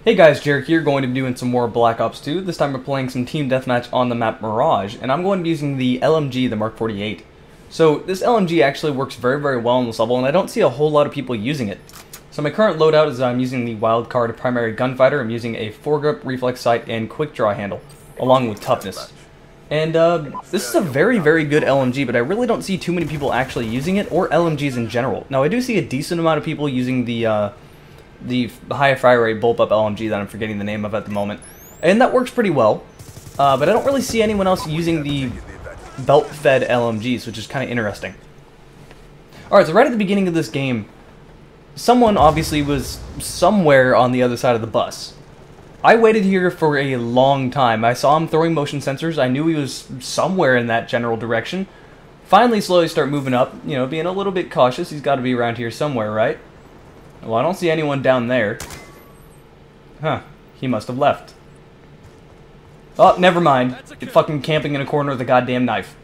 Hey guys, Jarek here, going to be doing some more Black Ops 2. This time we're playing some team deathmatch on the map Mirage, and I'm going to be using the LMG, the Mark 48. So this LMG actually works very, very well on this level, and I don't see a whole lot of people using it. So my current loadout is I'm using the Wildcard Primary Gunfighter. I'm using a foregrip, reflex sight, and quick draw handle, along with toughness. And this is a very, very good LMG, but I really don't see too many people actually using it, or LMGs in general. Now I do see a decent amount of people using the high fire rate bullpup LMG that I'm forgetting the name of at the moment, and that works pretty well, but I don't really see anyone else using the belt-fed LMGs, which is kind of interesting. Alright, so right at the beginning of this game, someone obviously was somewhere on the other side of the bus. I waited here for a long time. I saw him throwing motion sensors. I knew he was somewhere in that general direction. Finally slowly start moving up, you know, being a little bit cautious. He's got to be around here somewhere, right? Well, I don't see anyone down there. Huh. He must have left. Oh, never mind. Get fucking camping in a corner with a goddamn knife.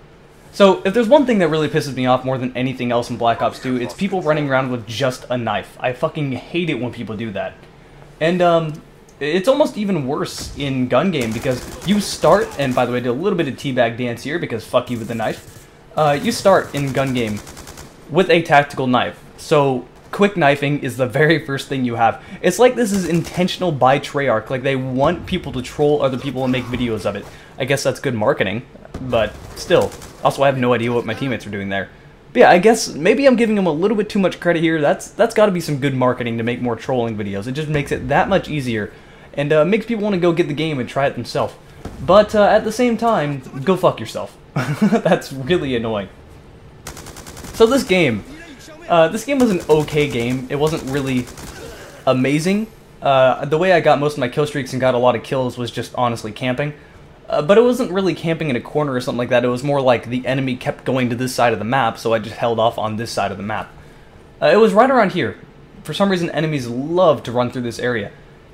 So, if there's one thing that really pisses me off more than anything else in Black Ops 2, it's people running around with just a knife. I fucking hate it when people do that. And, it's almost even worse in gun game, because you start, and by the way, I did a little bit of teabag dance here, because fuck you with the knife. You start in gun game with a tactical knife. So, quick knifing is the very first thing you have. It's like this is intentional by Treyarch, like they want people to troll other people and make videos of it. I guess that's good marketing, but still. Also, I have no idea what my teammates are doing there. But yeah, I guess maybe I'm giving them a little bit too much credit here. That's got to be some good marketing to make more trolling videos. It just makes it that much easier, and makes people want to go get the game and try it themselves. But at the same time, go fuck yourself. That's really annoying. So this game was an okay game. It wasn't really amazing. The way I got most of my kill streaks and got a lot of kills was just honestly camping. But it wasn't really camping in a corner or something like that. It was more like the enemy kept going to this side of the map, so I just held off on this side of the map. It was right around here. For some reason, enemies love to run through this area.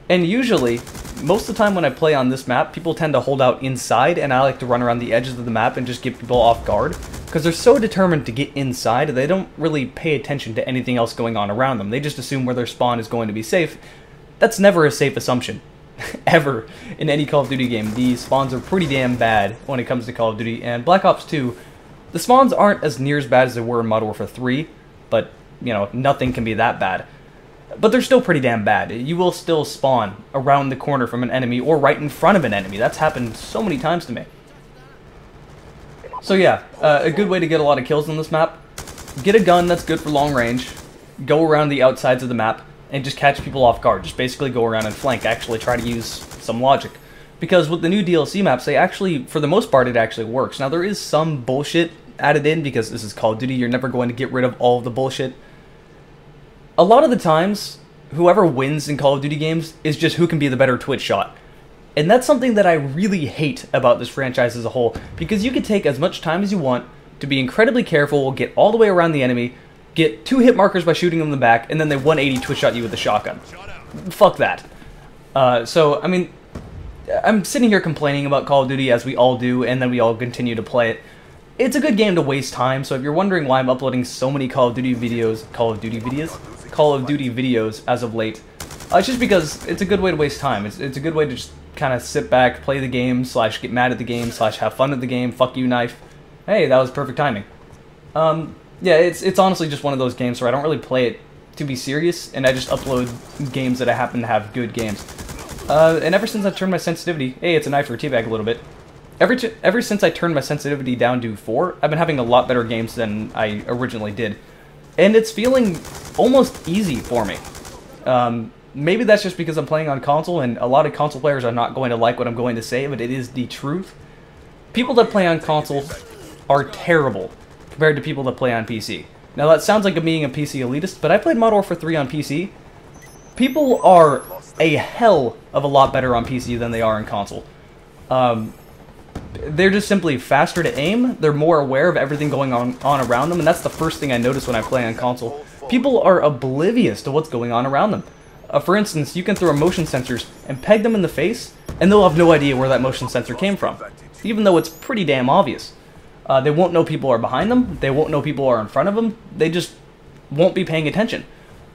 And usually, most of the time when I play on this map, people tend to hold out inside, and I like to run around the edges of the map and just get people off guard. Because they're so determined to get inside, they don't really pay attention to anything else going on around them. They just assume where their spawn is going to be safe. That's never a safe assumption. Ever. In any Call of Duty game, the spawns are pretty damn bad when it comes to Call of Duty. And Black Ops 2, the spawns aren't as near as bad as they were in Modern Warfare 3, but, you know, nothing can be that bad. But they're still pretty damn bad. You will still spawn around the corner from an enemy or right in front of an enemy. That's happened so many times to me. So yeah, a good way to get a lot of kills on this map. Get a gun that's good for long range. Go around the outsides of the map and just catch people off guard. Just basically go around and flank. Actually try to use some logic. Because with the new DLC maps, they actually, for the most part, it actually works. Now there is some bullshit added in because this is Call of Duty. You're never going to get rid of all of the bullshit. A lot of the times, whoever wins in Call of Duty games is just who can be the better twitch shot. And that's something that I really hate about this franchise as a whole, because you can take as much time as you want to be incredibly careful, get all the way around the enemy, get 2 hit markers by shooting them in the back, and then they 180 twitch shot you with a shotgun. Fuck that. So, I mean, I'm sitting here complaining about Call of Duty as we all do, and then we all continue to play it. It's a good game to waste time, so if you're wondering why I'm uploading so many Call of Duty videos as of late, it's just because it's a good way to waste time. It's a good way to just kind of sit back, play the game, / get mad at the game, / have fun at the game, fuck you knife. Hey, that was perfect timing. Yeah, it's honestly just one of those games where I don't really play it to be serious, and I just upload games that I happen to have good games. And ever since I turned my sensitivity, hey, it's a knife for a teabag a little bit. Ever since I turned my sensitivity down to 4, I've been having a lot better games than I originally did. And it's feeling almost easy for me. Maybe that's just because I'm playing on console, and a lot of console players are not going to like what I'm going to say, but it is the truth. People that play on console are terrible compared to people that play on PC. Now that sounds like I'm being a PC elitist, but I played Modern Warfare 3 on PC. People are a hell of a lot better on PC than they are on console. They're just simply faster to aim, they're more aware of everything going on around them, and that's the first thing I notice when I play on console. People are oblivious to what's going on around them. For instance, you can throw motion sensors and peg them in the face, and they'll have no idea where that motion sensor came from, even though it's pretty damn obvious. They won't know people are behind them, they won't know people are in front of them, they just won't be paying attention.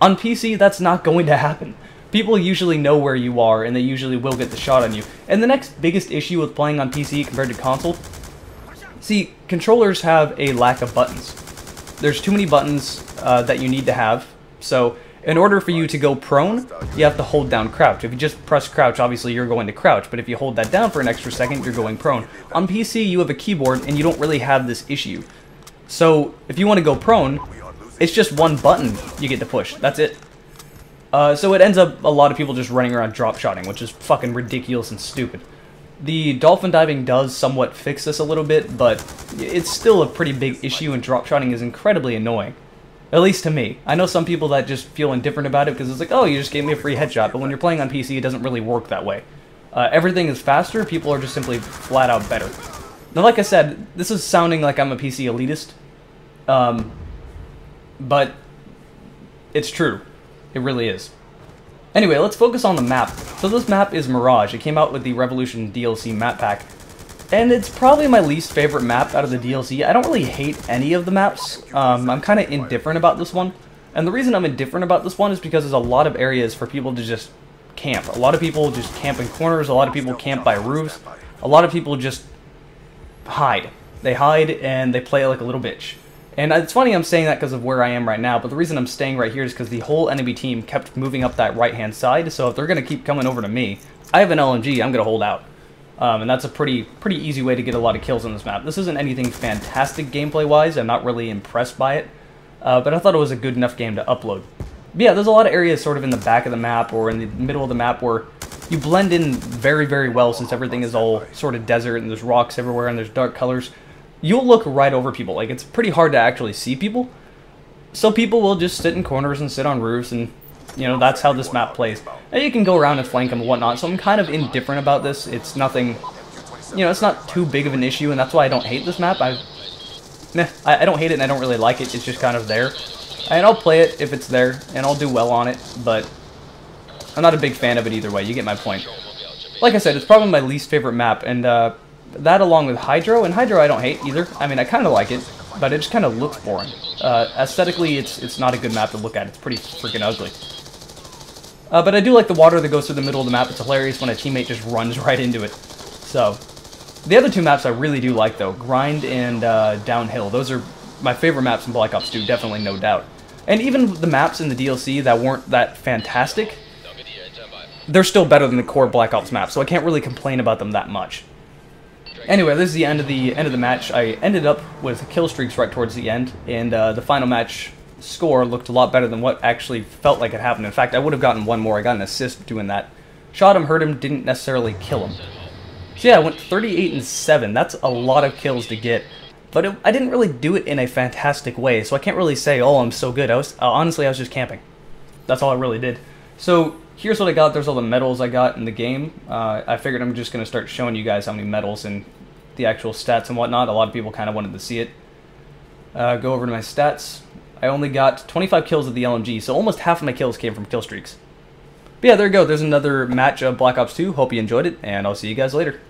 On PC, that's not going to happen. People usually know where you are, and they usually will get the shot on you. And the next biggest issue with playing on PC compared to console, see, controllers have a lack of buttons. There's too many buttons that you need to have, so in order for you to go prone, you have to hold down crouch. If you just press crouch, obviously you're going to crouch, but if you hold that down for an extra second, you're going prone. On PC, you have a keyboard, and you don't really have this issue. So if you want to go prone, it's just one button you get to push. That's it. So it ends up a lot of people just running around drop-shotting, which is fucking ridiculous and stupid. The dolphin diving does somewhat fix this a little bit, but it's still a pretty big issue, and drop-shotting is incredibly annoying. At least to me. I know some people that just feel indifferent about it because it's like, oh, you just gave me a free headshot, but when you're playing on PC, it doesn't really work that way. Everything is faster, people are just simply flat out better. Now, like I said, this is sounding like I'm a PC elitist, but it's true. It really is. Anyway, let's focus on the map. So this map is Mirage. It came out with the Revolution DLC map pack. And it's probably my least favorite map out of the DLC. I don't really hate any of the maps. I'm kind of indifferent about this one. And the reason I'm indifferent about this one is because there's a lot of areas for people to just camp. A lot of people just camp in corners. A lot of people camp by roofs. A lot of people just hide. They hide and they play like a little bitch. And it's funny I'm saying that because of where I am right now, but the reason I'm staying right here is because the whole enemy team kept moving up that right-hand side, so if they're going to keep coming over to me, I have an LMG, I'm going to hold out. And that's a pretty easy way to get a lot of kills on this map. This isn't anything fantastic gameplay-wise, I'm not really impressed by it, but I thought it was a good enough game to upload. But yeah, there's a lot of areas sort of in the back of the map or in the middle of the map where you blend in very, very well since everything is all sort of desert and there's rocks everywhere and there's dark colors. You'll look right over people. Like, it's pretty hard to actually see people. So people will just sit in corners and sit on roofs, and, you know, that's how this map plays. And you can go around and flank them and whatnot, so I'm kind of indifferent about this. It's nothing, you know, it's not too big of an issue, and that's why I don't hate this map. I don't hate it, and I don't really like it. It's just kind of there. And I'll play it if it's there, and I'll do well on it, but I'm not a big fan of it either way. You get my point. Like I said, it's probably my least favorite map, and, that along with Hydro, and Hydro I don't hate either. I mean, I kind of like it, but it just kind of looks boring. Aesthetically, it's not a good map to look at. It's pretty freaking ugly. But I do like the water that goes through the middle of the map. It's hilarious when a teammate just runs right into it. So, the other two maps I really do like, though. Grind and Downhill. Those are my favorite maps in Black Ops 2, definitely, no doubt. And even the maps in the DLC that weren't that fantastic, they're still better than the core Black Ops maps, so I can't really complain about them that much. Anyway, this is the end of the match. I ended up with kill streaks right towards the end, and the final match score looked a lot better than what actually felt like it happened. In fact, I would have gotten one more. I got an assist doing that. Shot him, hurt him, didn't necessarily kill him. So yeah, I went 38-7. That's a lot of kills to get, but I didn't really do it in a fantastic way, so I can't really say, oh, I'm so good. Honestly, I was just camping. That's all I really did. So here's what I got. There's all the medals I got in the game. I figured I'm just going to start showing you guys how many medals and the actual stats and whatnot. A lot of people kind of wanted to see it. Go over to my stats. I only got 25 kills with the LMG, so almost half of my kills came from kill streaks. But yeah, there you go. There's another match of Black Ops 2. Hope you enjoyed it, and I'll see you guys later.